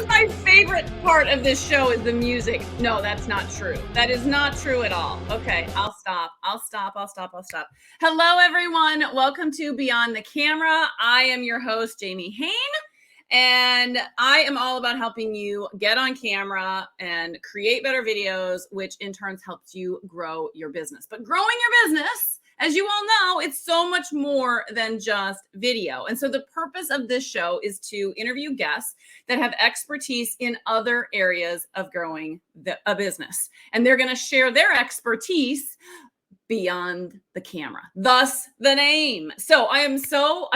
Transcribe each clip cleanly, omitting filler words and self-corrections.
is my favorite part of this show is the music. No, that's not true. That is not true at all. Okay, I'll stop. Hello, everyone. Welcome to Beyond the Camera. I am your host, Jamie Hain, and I am all about helping you get on camera and create better videos, which in turn helps you grow your business. But growing your business, as you all know, it's so much more than just video. And so the purpose of this show is to interview guests that have expertise in other areas of growing a business. And they're going to share their expertise beyond the camera, thus the name. So I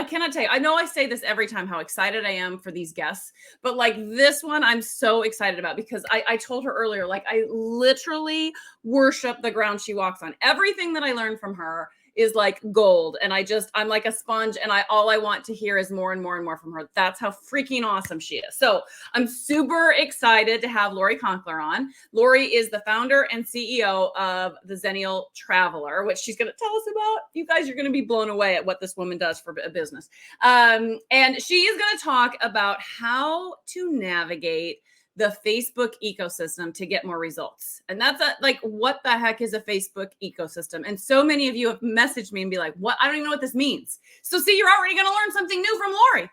cannot tell you, I know I say this every time, how excited I am for these guests, but like this one, I'm so excited about because I told her earlier, like I literally worship the ground she walks on. Everything that I learned from her is like gold. And I'm like a sponge, and all I want to hear is more and more and more from her. That's how freaking awesome she is. So I'm super excited to have Lori Konkler on. Lori is the founder and CEO of the Xennial Traveler, which she's going to tell us about. You guys are going to be blown away at what this woman does for a business. And she is going to talk about how to navigate the Facebook ecosystem to get more results. And that's like, what the heck is a Facebook ecosystem? And so many of you have messaged me and be like, what? I don't even know what this means. So see, you're already going to learn something new from Lori.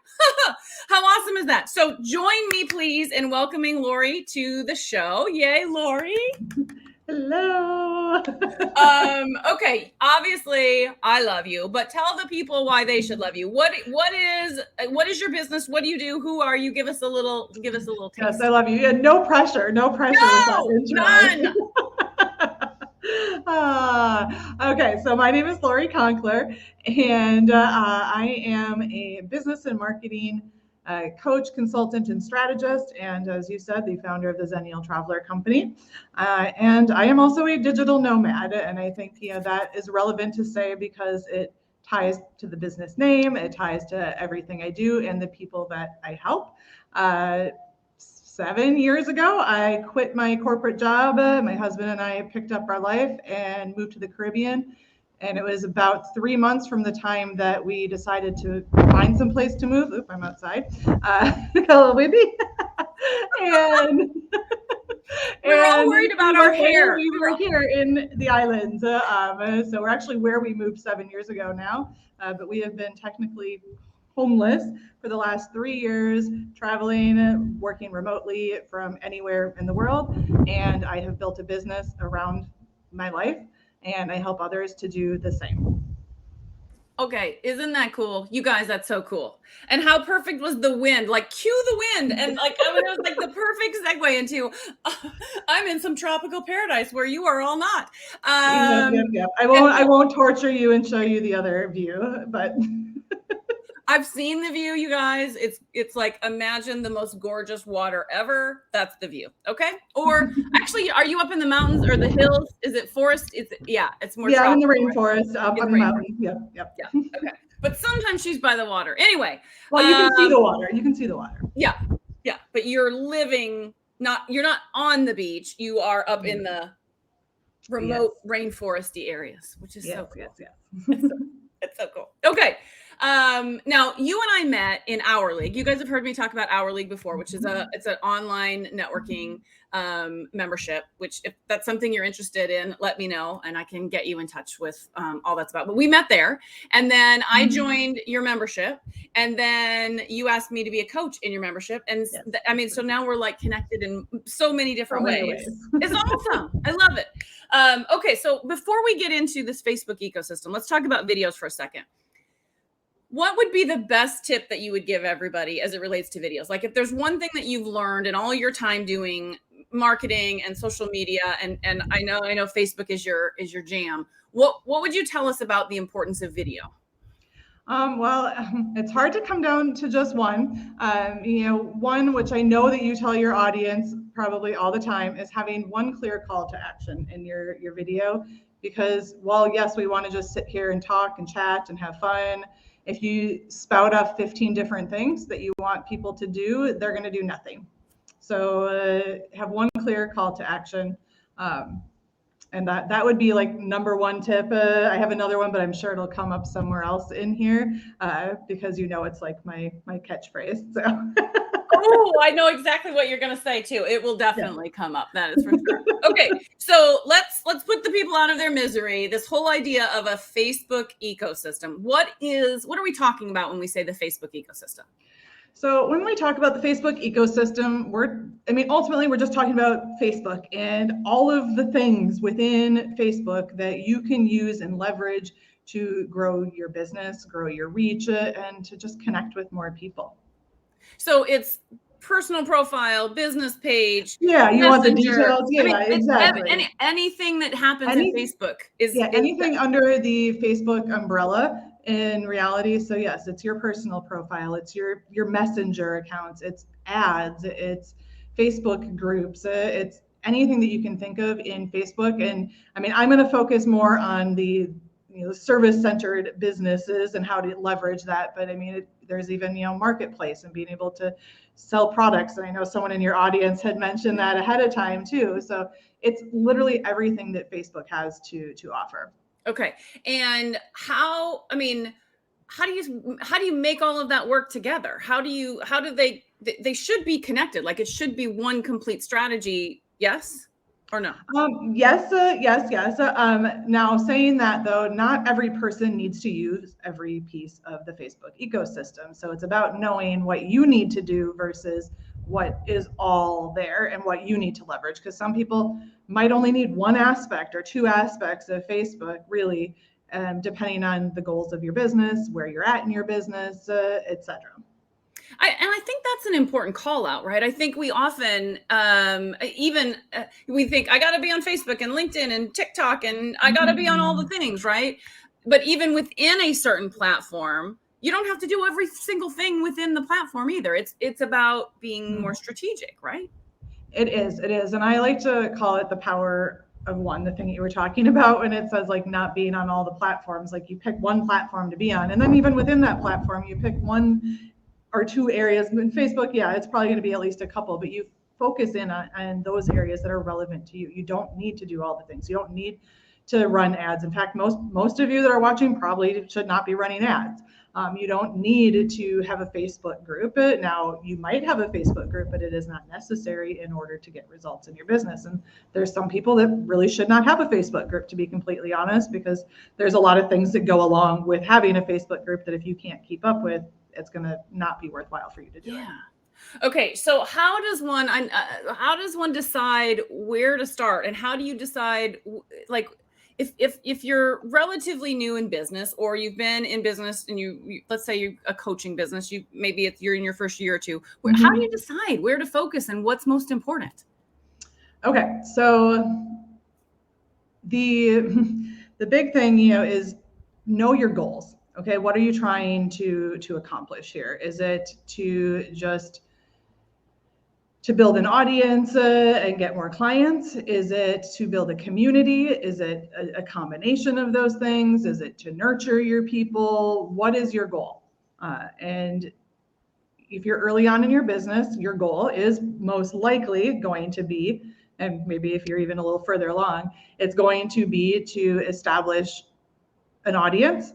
How awesome is that? So join me, please, in welcoming Lori to the show. Yay, Lori. Hello. Okay. Obviously, I love you, but tell the people why they should love you. What is your business? What do you do? Who are you? Give us a little taste. Yes, I love you. Yeah, no pressure. No pressure. No, none. Okay, so my name is Lori Konkler, and I am a business and marketing coach, consultant, and strategist, and as you said, the founder of the Xennial Traveler company. And I am also a digital nomad, and I think that is relevant to say because it ties to the business name, it ties to everything I do and the people that I help. 7 years ago, I quit my corporate job. My husband and I picked up our life and moved to the Caribbean. And it was about 3 months from the time that we decided to find some place to move. Oop, I'm outside. Got a little windy. and we're all worried about our hair. We were here in the islands. So we're actually where we moved 7 years ago now. But we have been technically homeless for the last 3 years, traveling, working remotely from anywhere in the world. And I have built a business around my life, and I help others to do the same. Okay, isn't that cool? You guys, that's so cool. And how perfect was the wind? Like, cue the wind. And like, I mean, it was like the perfect segue into, I'm in some tropical paradise where you are all not. Yep. I won't torture you and show you the other view, but... I've seen the view, you guys. It's like, imagine the most gorgeous water ever. That's the view. Okay. Or actually, are you up in the mountains or the hills? Is it forest? It's more. Yeah, I'm in the rainforest, up on the mountain. Yep. Yeah. Okay. But sometimes she's by the water. Anyway. Well, you can see the water. You can see the water. Yeah. Yeah. But you're you're not on the beach. You are up in the remote rainforesty areas, which is so cool. Yes. It's so cool. Okay. Now you and I met in Our League. You guys have heard me talk about Our League before, which is it's an online networking membership, which if that's something you're interested in, let me know and I can get you in touch with all that's about. But we met there, and then I joined your membership, and then you asked me to be a coach in your membership. And so now we're like connected in so many different ways. It's awesome. I love it. Okay. So before we get into this Facebook ecosystem, let's talk about videos for a second. What would be the best tip that you would give everybody as it relates to videos? Like if there's one thing that you've learned in all your time doing marketing and social media, and I know Facebook is your jam. What would you tell us about the importance of video? It's hard to come down to just one. One which I know that you tell your audience probably all the time is having one clear call to action in your video. Because while yes, we want to just sit here and talk and chat and have fun, if you spout off 15 different things that you want people to do, they're going to do nothing. So have one clear call to action. And that would be like number one tip. I have another one, but I'm sure it'll come up somewhere else in here because it's like my catchphrase. So Oh, I know exactly what you're going to say too. It will definitely come up. That is for sure. Okay, so let's put the people out of their misery. This whole idea of a Facebook ecosystem. What are we talking about when we say the Facebook ecosystem? So when we talk about the Facebook ecosystem, ultimately we're just talking about Facebook and all of the things within Facebook that you can use and leverage to grow your business, grow your reach, and to just connect with more people. So it's personal profile, business page. Yeah, you want the Messenger. details. Yeah, I mean, exactly. Anything that happens in Facebook is anything under the Facebook umbrella in reality. So yes, it's your personal profile, it's your messenger accounts, it's ads, it's Facebook groups, it's anything that you can think of in Facebook. And I mean, I'm going to focus more on the service-centered businesses and how to leverage that. But I mean, there's even marketplace and being able to sell products. And I know someone in your audience had mentioned that ahead of time too. So it's literally everything that Facebook has to offer. Okay. And how do you make all of that work together? How do they should be connected? Like it should be one complete strategy. Yes or no? Yes. Now saying that though, not every person needs to use every piece of the Facebook ecosystem. So it's about knowing what you need to do versus what is all there and what you need to leverage. Because some people might only need one aspect or two aspects of Facebook, really, depending on the goals of your business, where you're at in your business, etc. I think that's an important call out, right? I think we often we think I got to be on Facebook and LinkedIn and TikTok and I got to be on all the things, right? But even within a certain platform, you don't have to do every single thing within the platform either. It's about being more strategic, right? It is, and I like to call it the power of one. The thing that you were talking about when it says like not being on all the platforms, like you pick one platform to be on, and then even within that platform, you pick one or two areas. In Facebook, yeah, it's probably going to be at least a couple, but you focus in on those areas that are relevant to you. You don't need to do all the things. You don't need to run ads. In fact, most of you that are watching probably should not be running ads. You don't need to have a Facebook group. Now, you might have a Facebook group, but it is not necessary in order to get results in your business. And there's some people that really should not have a Facebook group, to be completely honest, because there's a lot of things that go along with having a Facebook group that if you can't keep up with, it's going to not be worthwhile for you to do it. Okay, so how does one decide where to start, and how do you decide, like, if you're relatively new in business, or you've been in business and you let's say you're a coaching business, you're in your first year or two, how do you decide where to focus and what's most important? Okay, so the big thing, is know your goals. Okay, what are you trying to accomplish here? Is it to build an audience and get more clients? Is it to build a community? Is it a combination of those things? Is it to nurture your people? What is your goal? And if you're early on in your business, your goal is most likely going to be, and maybe if you're even a little further along, it's going to be to establish an audience,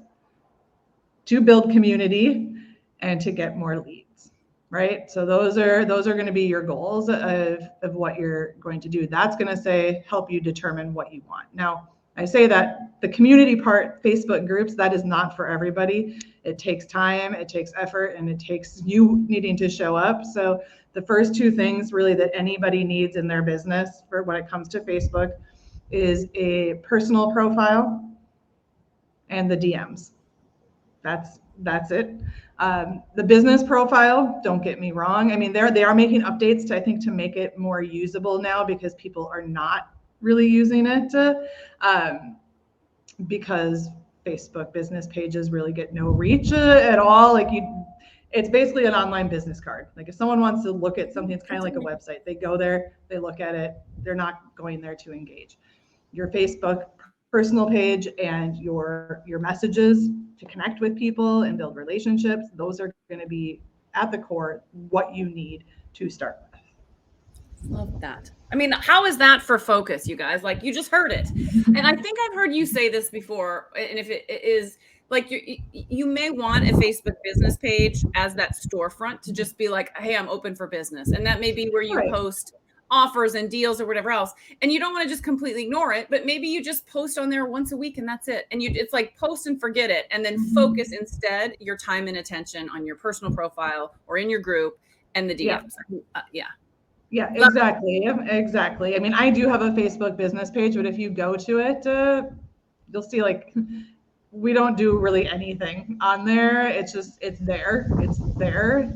to build community, and to get more leads, right? So those are going to be your goals of what you're going to do. That's going to help you determine what you want. Now, I say that the community part, Facebook groups, that is not for everybody. It takes time, it takes effort, and it takes you needing to show up. So the first two things really that anybody needs in their business for when it comes to Facebook is a personal profile and the DMs. That's it. The business profile, don't get me wrong. I mean, they are making updates to make it more usable now, because people are not really using it because Facebook business pages really get no reach at all. It's basically an online business card. Like if someone wants to look at something, it's kind of like a website. They go there, they look at it. They're not going there to engage. Your Facebook personal page and your messages to connect with people and build relationships, those are going to be at the core what you need to start with. Love that. I mean, how is that for focus, you guys? Like, you just heard it. And I think I've heard you say this before, and if it is like you may want a Facebook business page as that storefront to just be like, hey, I'm open for business. And that may be where you Right. post offers and deals or whatever else. And you don't want to just completely ignore it, but maybe you just post on there once a week and that's it. And it's like post and forget it. And then focus instead your time and attention on your personal profile or in your group and the DMs. Yeah, exactly. Exactly. I mean, I do have a Facebook business page, but if you go to it, you'll see like we don't do really anything on there. It's just, it's there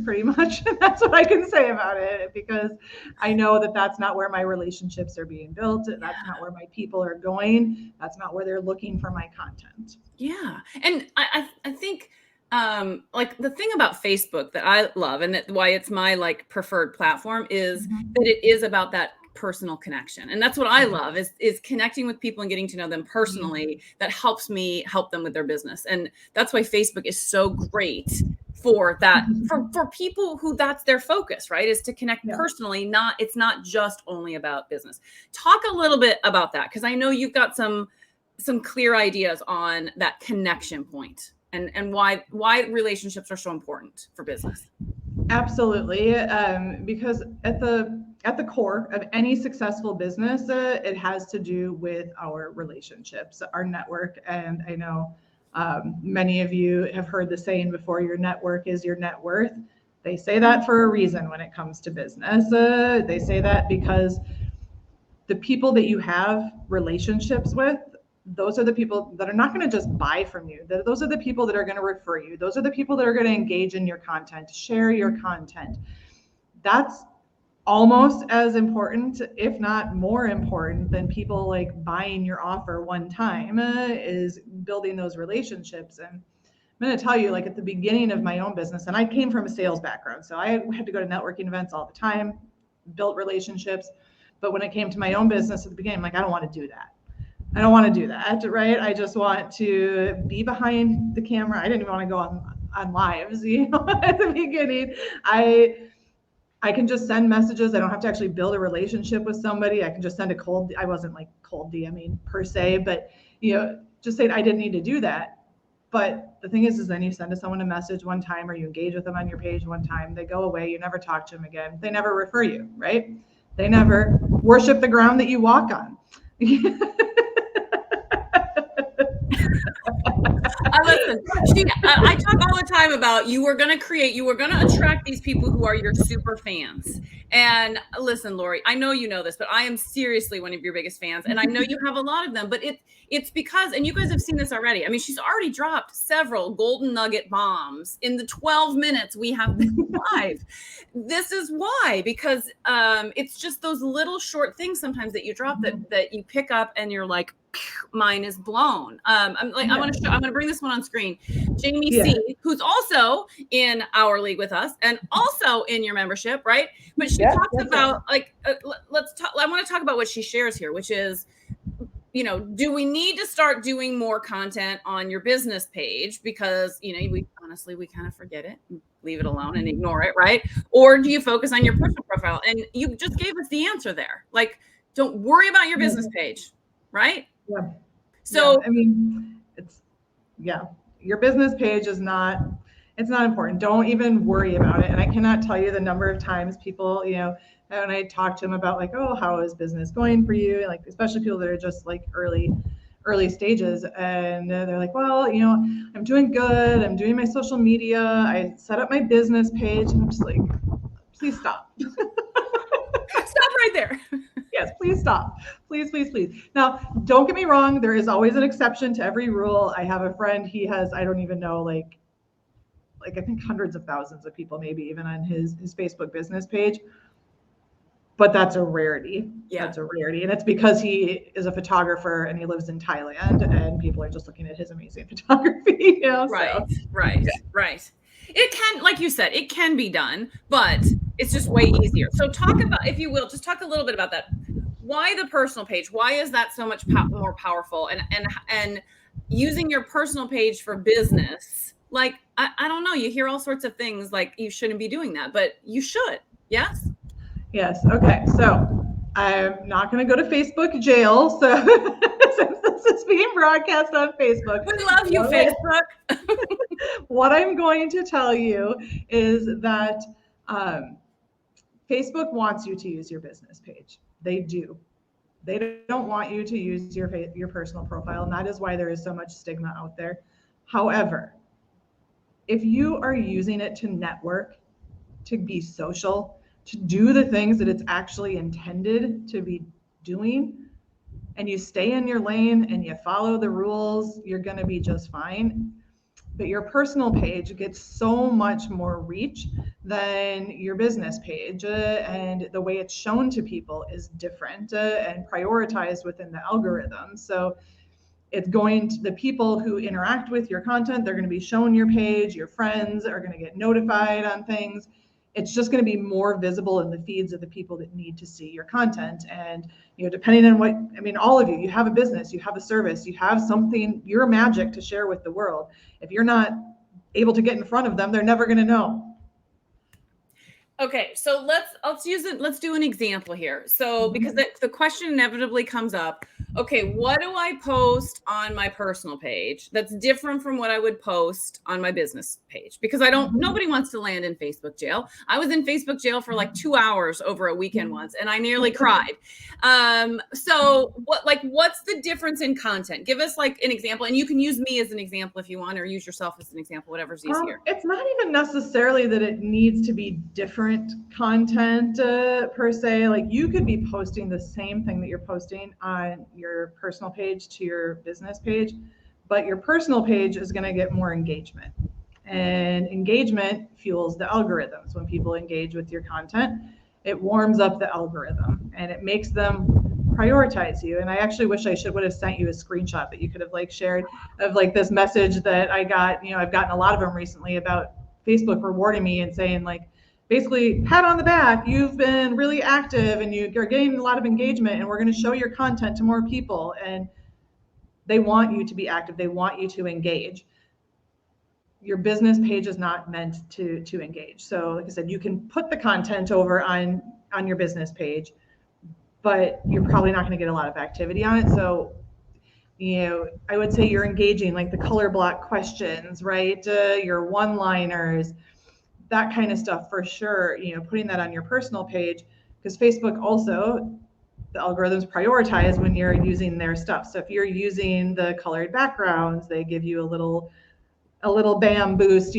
pretty much. And that's what I can say about it, because I know that that's not where my relationships are being built. That's not where my people are going. That's not where they're looking for my content. Yeah. And I think, like the thing about Facebook that I love and that why it's my like preferred platform is that it is about that personal connection. And that's what I love is connecting with people and getting to know them personally. That helps me help them with their business. And that's why Facebook is so great for that, for people who that's their focus, right? Is to connect personally, it's not just only about business. Talk a little bit about that, because I know you've got some clear ideas on that connection point and why relationships are so important for business. Absolutely. Because at the core of any successful business, it has to do with our relationships, our network. And I know many of you have heard the saying before, your network is your net worth. They say that for a reason when it comes to business. They say that because the people that you have relationships with, those are the people that are not going to just buy from you. Those are the people that are going to refer you. Those are the people that are going to engage in your content, share your content. That's almost as important, if not more important, than people like buying your offer one time, is building those relationships. And I'm going to tell you, like at the beginning of my own business, and I came from a sales background, so I had to go to networking events all the time, built relationships. But when it came to my own business at the beginning, I'm like, I don't want to do that. I don't want to do that, right? I just want to be behind the camera. I didn't even want to go on lives, at the beginning. I can just send messages. I don't have to actually build a relationship with somebody. I can just send I wasn't like cold DMing per se, but just saying I didn't need to do that. But the thing is then you send someone a message one time, or you engage with them on your page one time, they go away, you never talk to them again. They never refer you, right? They never worship the ground that you walk on. Listen, I talk all the time about you were going to attract these people who are your super fans. And listen, Lori, I know you know this, but I am seriously one of your biggest fans. And I know you have a lot of them, but it's because, and you guys have seen this already. I mean, she's already dropped several golden nugget bombs in the 12 minutes we have been live. This is why, because it's just those little short things sometimes that you drop that you pick up and you're like, mine is blown. I'm going to bring this one on screen. Jamie C, who's also in our league with us and also in your membership, right? But she talks about I want to talk about what she shares here, which is, do we need to start doing more content on your business page? Because, we kind of forget it, leave it alone and ignore it, right? Or do you focus on your personal profile? And you just gave us the answer there. Like, don't worry about your business page, right? Yeah. So, I mean, your business page it's not important. Don't even worry about it. And I cannot tell you the number of times people, when I talk to them about like, oh, how is business going for you? Like, especially people that are just like early stages. And they're like, well, I'm doing good. I'm doing my social media. I set up my business page. And I'm just like, please stop. Stop right there. Yes, please stop. Please, please, please. Now, don't get me wrong. There is always an exception to every rule. I have a friend, he has, I don't even know, like I think hundreds of thousands of people, maybe even on his Facebook business page. But that's a rarity. Yeah. That's a rarity. And it's because he is a photographer and he lives in Thailand and people are just looking at his amazing photography. Right. It can, like you said, it can be done, but it's just way easier. So talk about, if you will, just talk a little bit about that. Why the personal page? Why is that so much more powerful? And using your personal page for business, like, I don't know, you hear all sorts of things like you shouldn't be doing that, but you should. Yes? Yes. Okay. So I'm not going to go to Facebook jail. So since this is being broadcast on Facebook, We love you, Facebook. what I'm going to tell you is that Facebook wants you to use your business page. They do. They don't want you to use your personal profile, and that is why there is so much stigma out there. However, if you are using it to network, to be social, to do the things that it's actually intended to be doing, and you stay in your lane and you follow the rules, you're going to be just fine. But your personal page gets so much more reach than your business page, and the way it's shown to people is different and prioritized within the algorithm. So it's going to the people who interact with your content, they're going to be shown your page, your friends are going to get notified on things. It's just going to be more visible in the feeds of the people that need to see your content. And depending on what, all of you have a business, you have a service, you have something, your magic to share with the world. If you're not able to get in front of them, they're never going to know. Okay, so let's use it. Let's do an example here. So because the question inevitably comes up, okay, what do I post on my personal page that's different from what I would post on my business page? Because nobody wants to land in Facebook jail. I was in Facebook jail for like 2 hours over a weekend once, and I nearly cried. So what's the difference in content? Give us like an example, and you can use me as an example if you want, or use yourself as an example, whatever's easier. It's not even necessarily that it needs to be different content per se. Like, you could be posting the same thing that you're posting on your personal page to your business page, but your personal page is going to get more engagement, and engagement fuels the algorithms. When people engage with your content, it warms up the algorithm and it makes them prioritize you. And I actually wish I would have sent you a screenshot that you could have shared of this message that I got. I've gotten a lot of them recently about Facebook rewarding me and saying basically, pat on the back, you've been really active and you're getting a lot of engagement, and we're going to show your content to more people. And they want you to be active. They want you to engage. Your business page is not meant to engage. So like I said, you can put the content over on your business page, but you're probably not going to get a lot of activity on it. So I would say you're engaging, like the color block questions, right? Your one-liners, that kind of stuff for sure. Putting that on your personal page, because Facebook also, the algorithms prioritize when you're using their stuff. So if you're using the colored backgrounds, they give you a little bam boost.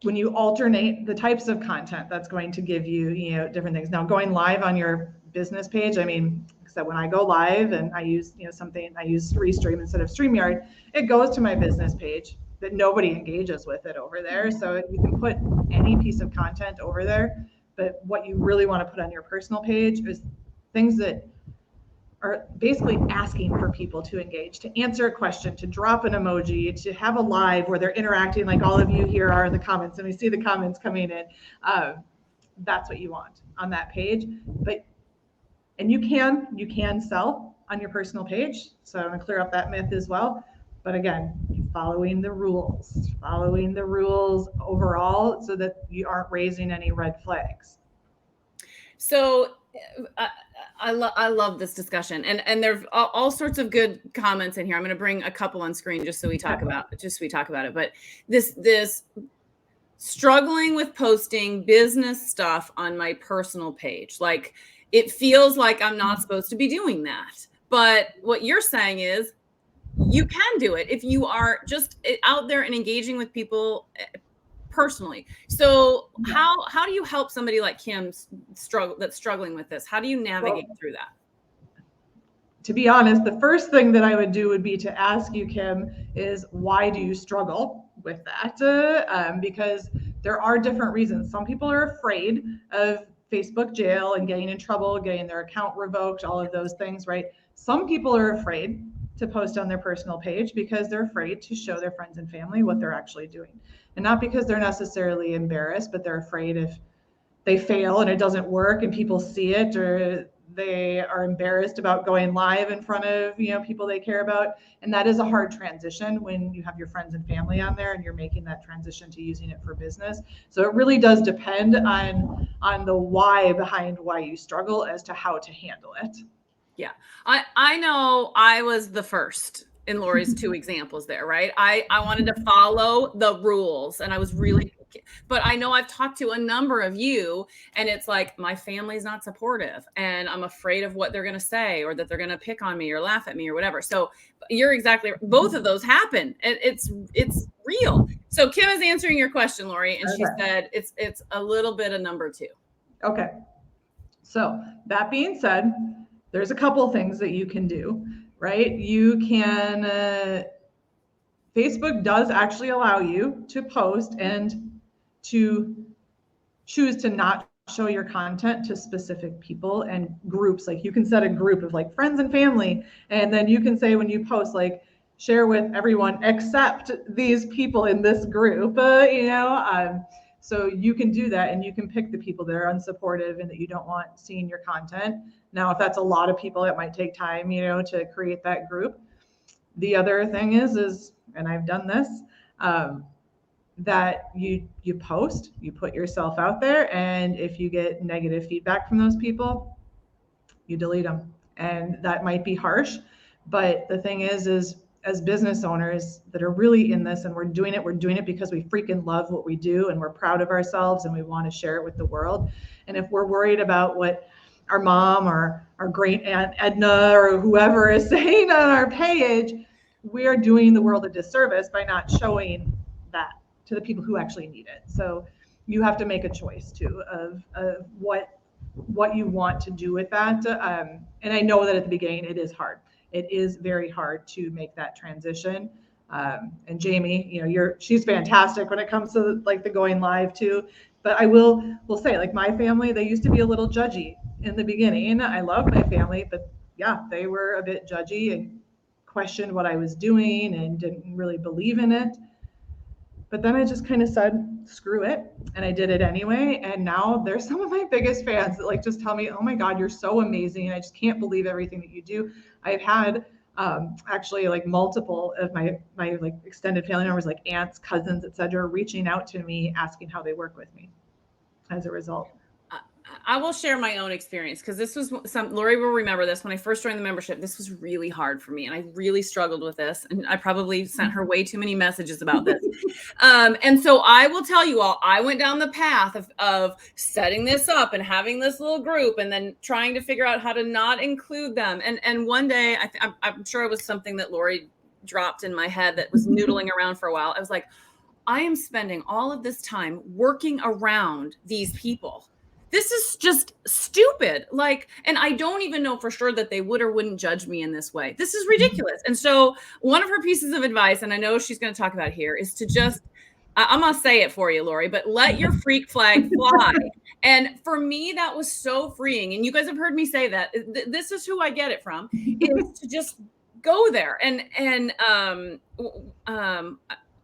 When you alternate the types of content, that's going to give you different things. Now, going live on your business page, so when I go live and I use I use Restream instead of StreamYard, it goes to my business page, that nobody engages with it over there. So you can put any piece of content over there, but what you really want to put on your personal page is things that are basically asking for people to engage, to answer a question, to drop an emoji, to have a live where they're interacting, like all of you here are in the comments, and we see the comments coming in. That's what you want on that page. And you can sell on your personal page. So I'm going to clear up that myth as well. But again, following the rules overall, so that you aren't raising any red flags. So I love this discussion, and there's all sorts of good comments in here. I'm going to bring a couple on screen just so we talk about it. But this struggling with posting business stuff on my personal page, like it feels like I'm not supposed to be doing that. But what you're saying is, you can do it if you are just out there and engaging with people personally. So how do you help somebody like Kim that's struggling with this? How do you navigate through that? To be honest, the first thing that I would do would be to ask you, Kim, is why do you struggle with that? Because there are different reasons. Some people are afraid of Facebook jail and getting in trouble, getting their account revoked, all of those things, right? Some people are afraid to post on their personal page because they're afraid to show their friends and family what they're actually doing. And not because they're necessarily embarrassed, but they're afraid if they fail and it doesn't work and people see it, or They are embarrassed about going live in front of, people they care about. And that is a hard transition when you have your friends and family on there and you're making that transition to using it for business. So it really does depend on the why behind why you struggle as to how to handle it. Yeah. I know I was the first in Lori's two examples there, right? I wanted to follow the rules and I was really, but I know I've talked to a number of you and it's like, my family's not supportive and I'm afraid of what they're going to say or that they're going to pick on me or laugh at me or whatever. So you're exactly, both of those happen. It's real. So Kim is answering your question, Lori, and she said it's a little bit of number two. Okay. So that being said, there's a couple things that you can do, right? You can, Facebook does actually allow you to post and to choose to not show your content to specific people and groups. Like you can set a group of like friends and family, and then you can say when you post, like, share with everyone except these people in this group, so you can do that and you can pick the people that are unsupportive and that you don't want seeing your content. Now, if that's a lot of people, it might take time, to create that group. The other thing is, and I've done this, that you post, you put yourself out there, and if you get negative feedback from those people, you delete them. And that might be harsh, but the thing is as business owners that are really in this and we're doing it because we freaking love what we do and we're proud of ourselves and we want to share it with the world. And if we're worried about what our mom or our great aunt Edna or whoever is saying on our page, we are doing the world a disservice by not showing that to the people who actually need it. So you have to make a choice too of what you want to do with that. And I know that at the beginning it is hard. It is very hard to make that transition. And Jamie, she's fantastic when it comes to like the going live too. But I will say, like, my family, they used to be a little judgy in the beginning. I love my family, but yeah, they were a bit judgy and questioned what I was doing and didn't really believe in it. But then I just kind of said, screw it. And I did it anyway. And now they're some of my biggest fans that like just tell me, oh my God, you're so amazing. I just can't believe everything that you do. I've had actually like multiple of my like extended family members, like aunts, cousins, etc., reaching out to me asking how they work with me as a result. I will share my own experience because this was Lori will remember this. When I first joined the membership, this was really hard for me and I really struggled with this. And I probably sent her way too many messages about this. And so I will tell you all, I went down the path of setting this up and having this little group and then trying to figure out how to not include them. And one day, I'm sure it was something that Lori dropped in my head that was noodling around for a while. I was like, I am spending all of this time working around these people. This is just stupid. Like, and I don't even know for sure that they would or wouldn't judge me in this way. This is ridiculous. And so one of her pieces of advice, and I know she's going to talk about it here, is to just, I'm going to say it for you, Lori, but let your freak flag fly. And for me, that was so freeing. And you guys have heard me say that. This is who I get it from, is to just go there. And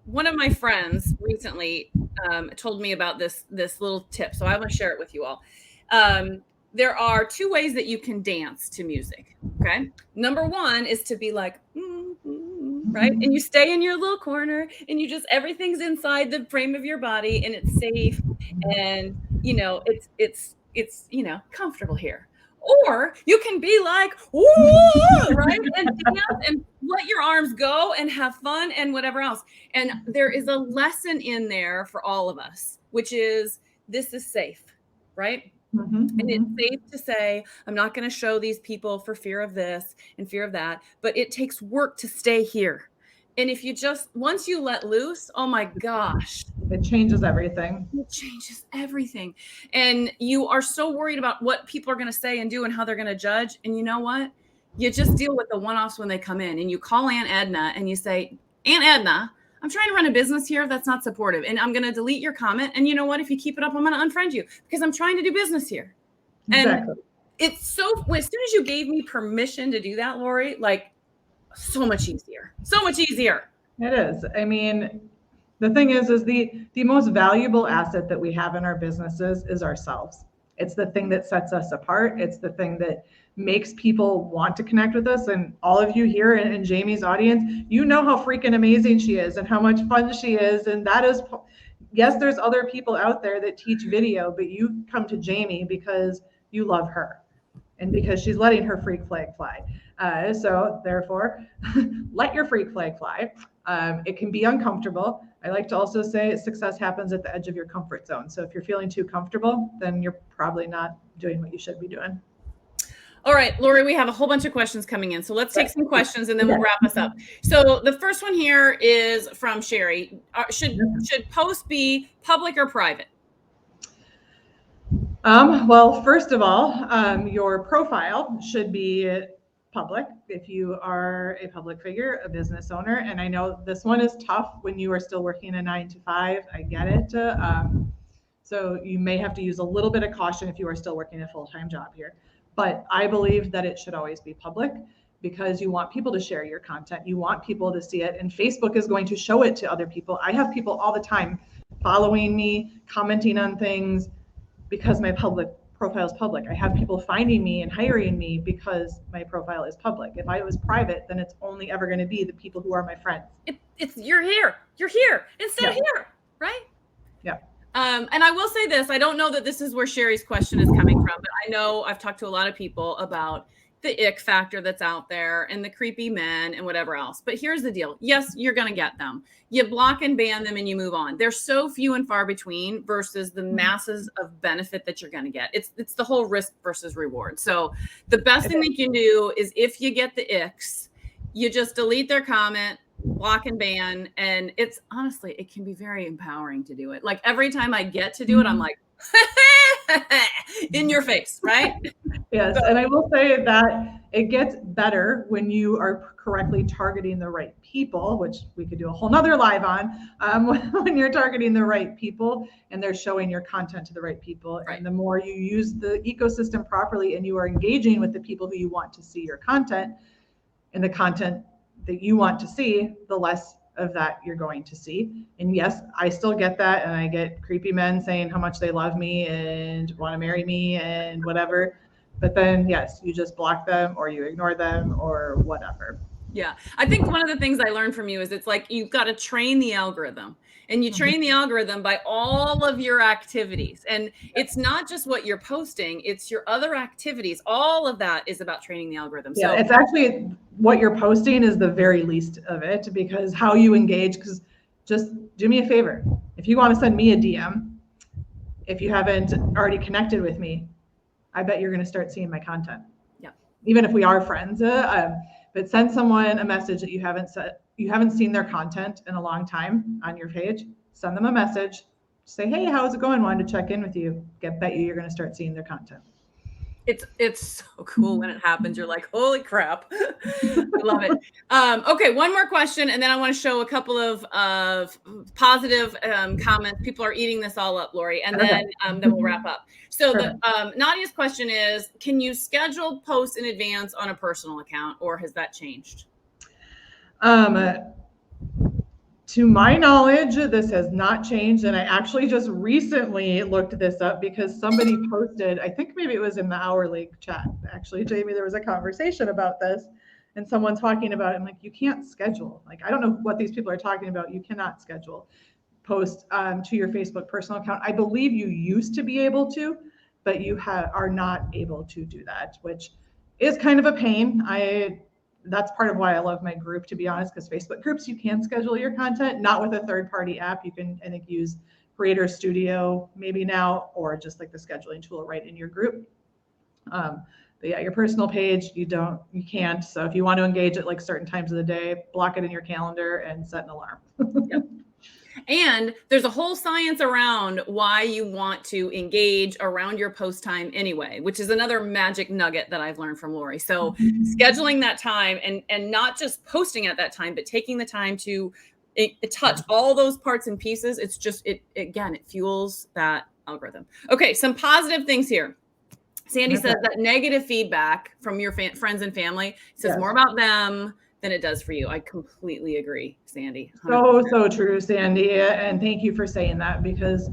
one of my friends recently told me about this little tip. So I want to share it with you all. There are two ways that you can dance to music. Okay. Number one is to be like, right. And you stay in your little corner and you just, everything's inside the frame of your body and it's safe. And, it's comfortable here. Or you can be like, ooh, right? And dance and let your arms go and have fun and whatever else. And there is a lesson in there for all of us, which is this is safe, right? Mm-hmm. And it's safe to say, I'm not going to show these people for fear of this and fear of that, but it takes work to stay here. And if you just, once you let loose, oh my gosh. It changes everything. It changes everything. And you are so worried about what people are going to say and do and how they're going to judge. And you know what? You just deal with the one-offs when they come in and you call Aunt Edna and you say, Aunt Edna, I'm trying to run a business here that's not supportive. And I'm going to delete your comment. And you know what? If you keep it up, I'm going to unfriend you because I'm trying to do business here. Exactly. And it's so, as soon as you gave me permission to do that, Lori, like, so much easier. It is. I mean, the thing is the most valuable asset that we have in our businesses is ourselves. It's the thing that sets us apart. It's the thing that makes people want to connect with us. And all of you here in Jamie's audience, you know how freaking amazing she is and how much fun she is. And that is, yes, there's other people out there that teach video, but you come to Jamie because you love her and because she's letting her freak flag fly. So therefore, let your freak flag fly. It can be uncomfortable. I like to also say success happens at the edge of your comfort zone. So if you're feeling too comfortable, then you're probably not doing what you should be doing. All right, Lori, we have a whole bunch of questions coming in. So let's take some questions and then we'll wrap us up. So the first one here is from Sherry. Should posts be public or private? Well, first of all, your profile should be public if you are a public figure, a business owner. And I know this one is tough when you are still working a 9-to-5. I get it. So you may have to use a little bit of caution if you are still working a full-time job here. But I believe that it should always be public because you want people to share your content. You want people to see it. And Facebook is going to show it to other people. I have people all the time following me, commenting on things because my public profile is public. I have people finding me and hiring me because my profile is public. If I was private, then it's only ever going to be the people who are my friends. It's you're here instead of here, right? Yeah. And I will say this, I don't know that this is where Sherry's question is coming from, but I know I've talked to a lot of people about the ick factor that's out there and the creepy men and whatever else. But here's the deal. Yes, you're going to get them. You block and ban them and you move on. They're so few and far between versus the masses of benefit that you're going to get. It's the whole risk versus reward. So the best thing that you can do is if you get the icks, you just delete their comment, block and ban. And it's honestly, it can be very empowering to do it. Like every time I get to do it, I'm like, in your face, right? Yes. And I will say that it gets better when you are correctly targeting the right people, which we could do a whole nother live on, when you're targeting the right people and they're showing your content to the right people. Right. And the more you use the ecosystem properly and you are engaging with the people who you want to see your content and the content that you want to see, the less of that you're going to see. And yes, I still get that. And I get creepy men saying how much they love me and want to marry me and whatever. But then yes, you just block them or you ignore them or whatever. Yeah. I think one of the things I learned from you is it's like, you've got to train the algorithm and you train the algorithm by all of your activities. And it's not just what you're posting, it's your other activities. All of that is about training the algorithm. Yeah, so it's actually what you're posting is the very least of it because how you engage, because just do me a favor. If you want to send me a DM, if you haven't already connected with me, I bet you're going to start seeing my content. Yeah. Even if we are friends, but send someone a message that you haven't seen their content in a long time on your page. Send them a message. Say, hey, how's it going? Wanted to check in with you. Bet you're going to start seeing their content. It's so cool when it happens. You're like, holy crap. I love it. Okay, one more question, and then I want to show a couple of positive comments. People are eating this all up, Lori, and then we'll wrap up. So Nadia's question is, can you schedule posts in advance on a personal account, or has that changed? To my knowledge, this has not changed. And I actually just recently looked this up because somebody posted, I think maybe it was in the Hour League chat. Actually, Jamie, there was a conversation about this and someone talking about it. I'm like, you can't schedule. Like, I don't know what these people are talking about. You cannot schedule post to your Facebook personal account. I believe you used to be able to, but you are not able to do that, which is kind of a pain. That's part of why I love my group, to be honest, because Facebook groups, you can schedule your content, not with a third-party app. You can, I think, use Creator Studio maybe now, or just like the scheduling tool right in your group. But yeah, your personal page, you can't. So if you want to engage at like certain times of the day, block it in your calendar and set an alarm. Yep. And there's a whole science around why you want to engage around your post time anyway, which is another magic nugget that I've learned from Lori. So scheduling that time and not just posting at that time, but taking the time to touch all those parts and pieces. It's just, it fuels that algorithm. Okay. Some positive things here. Sandy says that negative feedback from your friends and family says more about them than it does for you. I completely agree, Sandy. 100%. So true, Sandy. And thank you for saying that, because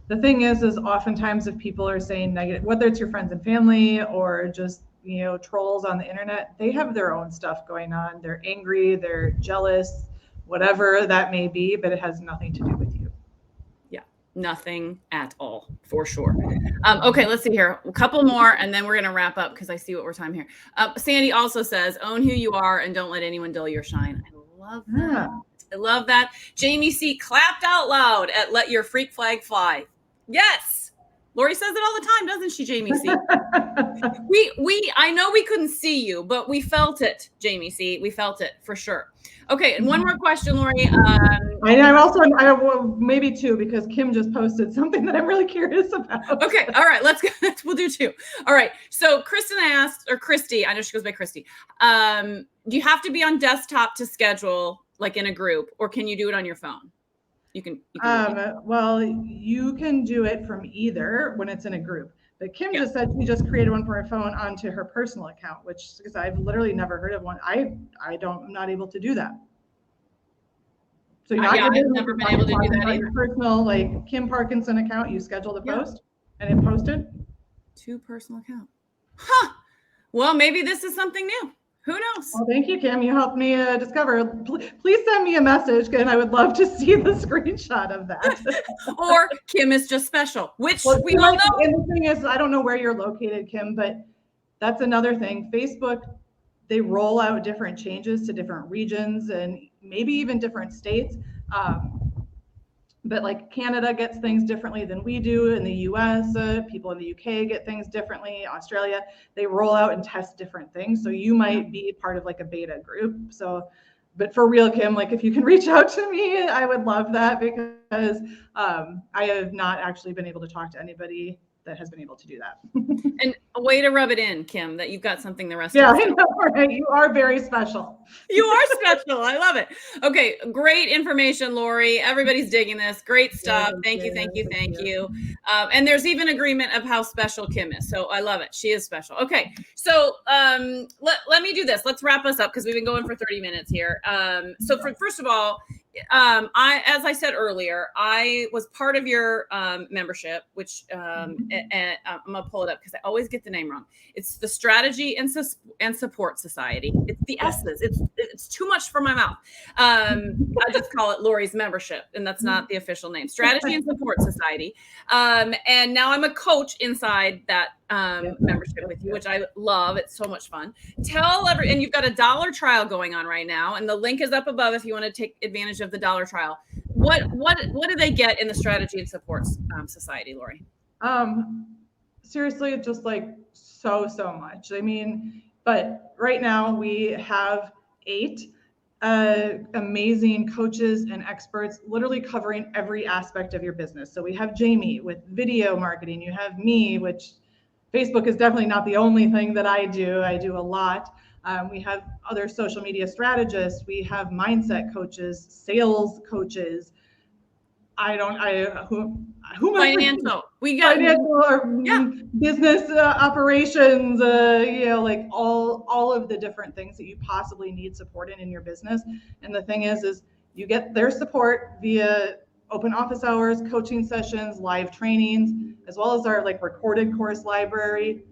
The thing is oftentimes if people are saying negative, whether it's your friends and family or just, trolls on the internet, they have their own stuff going on. They're angry, they're jealous, whatever that may be, but it has nothing to do with you. Yeah, nothing at all, for sure. Okay, let's see here. A couple more, and then we're going to wrap up because I see what we're time here. Sandy also says, own who you are and don't let anyone dull your shine. I love that. Yeah. I love that. Jamie C. clapped out loud at let your freak flag fly. Yes. Lori says it all the time, doesn't she, Jamie C? I know we couldn't see you, but we felt it, Jamie C. We felt it for sure. Okay, and one more question, Lori. Maybe two, because Kim just posted something that I'm really curious about. Okay, all right, let's go. We'll do two. All right, so Kristen asked, or Christy, I know she goes by Christy. Do you have to be on desktop to schedule, like in a group, or can you do it on your phone? You can well, you can do it from either when it's in a group. But Kim just said she just created one for her phone onto her personal account, which, because I've literally never heard of one. I'm not able to do that. So I've never been able to do that either. Your personal, like Kim Parkinson account, you schedule the post and it posted. To personal account. Huh. Well, maybe this is something new. Who knows? Well, thank you, Kim. You helped me discover. Please send me a message, and I would love to see the screenshot of that. Or Kim is just special, which we all know. And the thing is, I don't know where you're located, Kim, but that's another thing. Facebook, they roll out different changes to different regions and maybe even different states. But like Canada gets things differently than we do. In the US, people in the UK get things differently. Australia, they roll out and test different things. So you might be part of like a beta group. So, but for real, Kim, like if you can reach out to me, I would love that, because I have not actually been able to talk to anybody that has been able to do that. And a way to rub it in, Kim, that you've got something the rest of us. Yeah, I know, right? You are very special. You are special. I love it. Okay, great information, Lori. Everybody's digging this. Great stuff. Thank you. And there's even agreement of how special Kim is. So I love it. She is special. Okay, so let me do this. Let's wrap us up because we've been going for 30 minutes here. So first of all, as I said earlier, I was part of your membership, which and I'm gonna pull it up because I always get the name wrong. It's the Strategy and Support Society. It's the S's. It's too much for my mouth. I just call it Lori's membership, and that's not the official name. Strategy and Support Society. And now I'm a coach inside that membership with you, which I love. It's so much fun. And you've got a $1 trial going on right now, and the link is up above if you want to take advantage of the $1 trial. What do they get in the Strategy and Support Society, Lori? Seriously, just like so much. I mean, but right now we have 8 amazing coaches and experts literally covering every aspect of your business. So we have Jamie with video marketing. You have me, which Facebook is definitely not the only thing that I do. I do a lot. We have other social media strategists. We have mindset coaches, sales coaches. Financial. We got financial or business operations. Like all of the different things that you possibly need support in your business. And the thing is you get their support via open office hours, coaching sessions, live trainings, as well as our like recorded course library,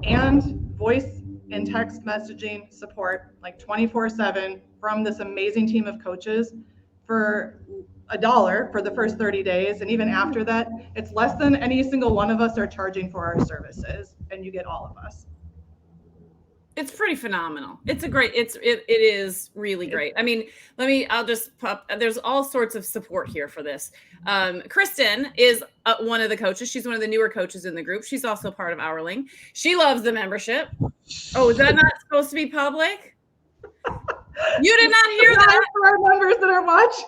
and voice and text messaging support, like 24/7 from this amazing team of coaches for $1 for the first 30 days. And even after that, it's less than any single one of us are charging for our services, and you get all of us. It's pretty phenomenal. It is really great. I mean, I'll just pop, there's all sorts of support here for this. Kristen is one of the coaches. She's one of the newer coaches in the group. She's also part of Hourling. She loves the membership. Oh, is that not supposed to be public? You did not hear that. For our members that are watching.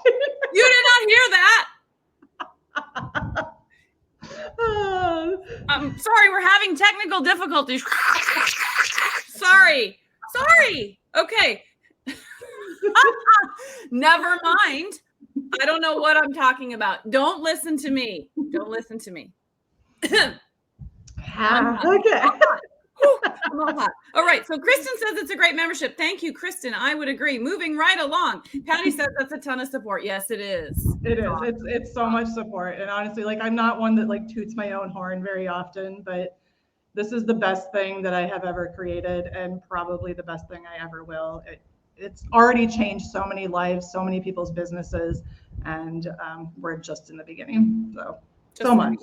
You did not hear that. I'm sorry, we're having technical difficulties. Sorry. Okay. Never mind. I don't know what I'm talking about. Don't listen to me. Okay. I'm all hot. All right. So Kristen says it's a great membership. Thank you, Kristen. I would agree. Moving right along. Patty says that's a ton of support. Yes, it is. It is. It's so much support. And honestly, like, I'm not one that like toots my own horn very often, but this is the best thing that I have ever created, and probably the best thing I ever will. It's already changed so many lives, so many people's businesses, and we're just in the beginning. So much.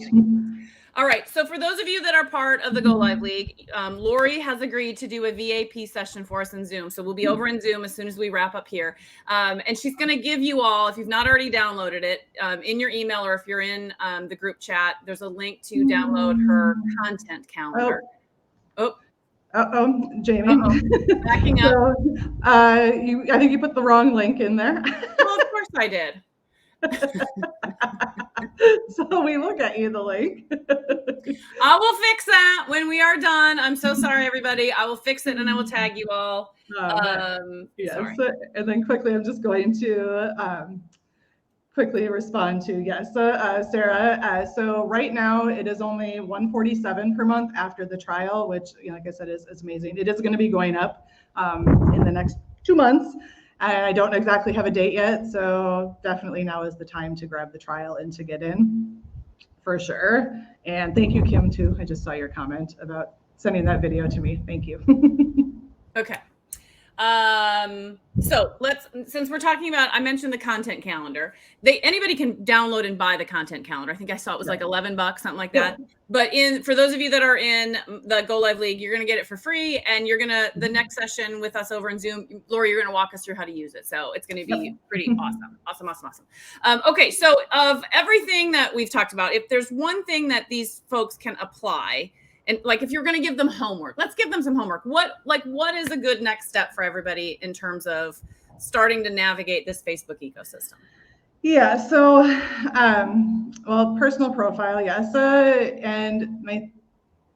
All right. So for those of you that are part of the Go Live League, Lori has agreed to do a VAP session for us in Zoom. So we'll be over in Zoom as soon as we wrap up here. And she's going to give you all, if you've not already downloaded it, in your email, or if you're in the group chat, there's a link to download her content calendar. Jamie. Backing up. So, I think you put the wrong link in there. Well, of course I did. So we will get you the link. I will fix that when we are done. I'm so sorry, everybody. I will fix it and I will tag you all. Yes. Sorry. And then quickly, I'm just going to quickly respond to, yes, Sarah. So right now it is only $147 per month after the trial, which, like I said, is amazing. It is going to be going up in the next 2 months. I don't exactly have a date yet, so definitely now is the time to grab the trial and to get in, for sure. And thank you, Kim, too. I just saw your comment about sending that video to me. Thank you. Okay. So since we're talking about, I mentioned the content calendar. Anybody can download and buy the content calendar. I think I saw it was like $11, something like that. But for those of you that are in the Go Live League, you're going to get it for free, and the next session with us over in Zoom, Lori, you're going to walk us through how to use it. So it's going to be pretty awesome. Awesome. Okay. So of everything that we've talked about, if there's one thing that these folks can apply, and like, if you're going to give them homework, let's give them some homework. What is a good next step for everybody in terms of starting to navigate this Facebook ecosystem? Yeah. So, well, personal profile, yes. And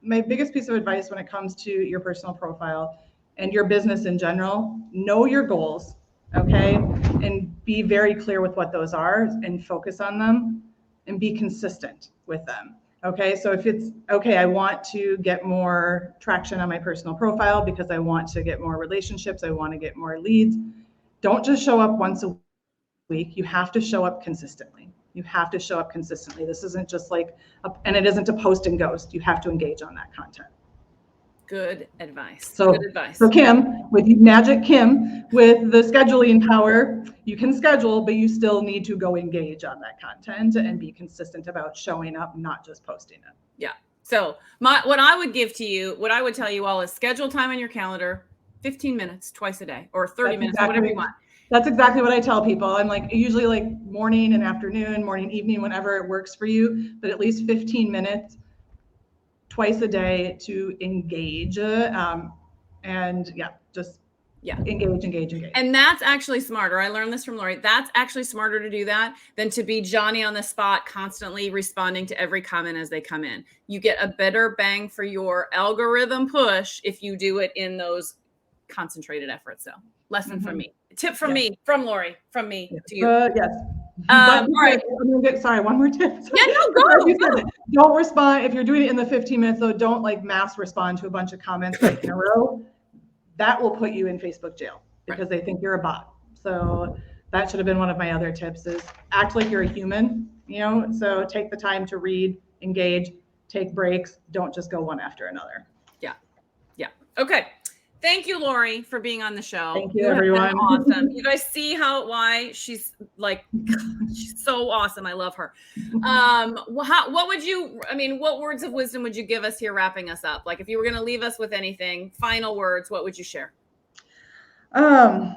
my biggest piece of advice when it comes to your personal profile and your business in general, know your goals, okay? And be very clear with what those are and focus on them and be consistent with them. Okay, so if it's, okay, I want to get more traction on my personal profile because I want to get more relationships, I want to get more leads, don't just show up once a week. You have to show up consistently. This isn't just like, and it isn't a post and ghost. You have to engage on that content. Good advice. So Kim, with Magic Kim, with the scheduling power, you can schedule, but you still need to go engage on that content and be consistent about showing up, not just posting it. Yeah. So what I would tell you all is schedule time on your calendar, 15 minutes twice a day, or 30 minutes, whatever you want. That's exactly what I tell people. I'm like, usually like morning and afternoon, morning, evening, whenever it works for you, but at least 15 minutes twice a day to engage. Engage. And that's actually smarter. I learned this from Lori. That's actually smarter to do that than to be Johnny on the spot, constantly responding to every comment as they come in. You get a better bang for your algorithm push if you do it in those concentrated efforts. So lesson from me, tip from me, from Lori, from me to you. Yes. All right. I'm gonna get, sorry, one more tip. Yeah, no, go. Don't respond if you're doing it in the 15 minutes though. Don't like mass respond to a bunch of comments like in a row. That will put you in Facebook jail because they think you're a bot. So that should have been one of my other tips: is act like you're a human. So take the time to read, engage, take breaks. Don't just go one after another. Yeah. Okay. Thank you, Lori, for being on the show. Thank you, everyone. Awesome. You guys see why she's like, she's so awesome. I love her. What words of wisdom would you give us here wrapping us up? Like, if you were going to leave us with anything, final words, what would you share? I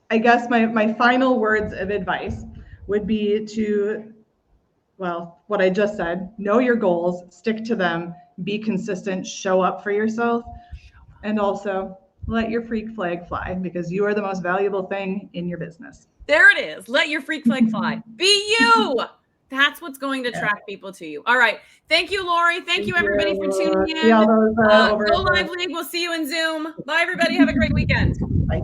guess my final words of advice would be to, well, what I just said, know your goals, stick to them, be consistent, show up for yourself, and also let your freak flag fly because you are the most valuable thing in your business. There it is. Let your freak flag fly. Be you. That's what's going to attract people to you. All right. Thank you, Lori. Thank you, everybody, for tuning in. Go Live League. We'll see you in Zoom. Bye, everybody. Have a great weekend. Bye.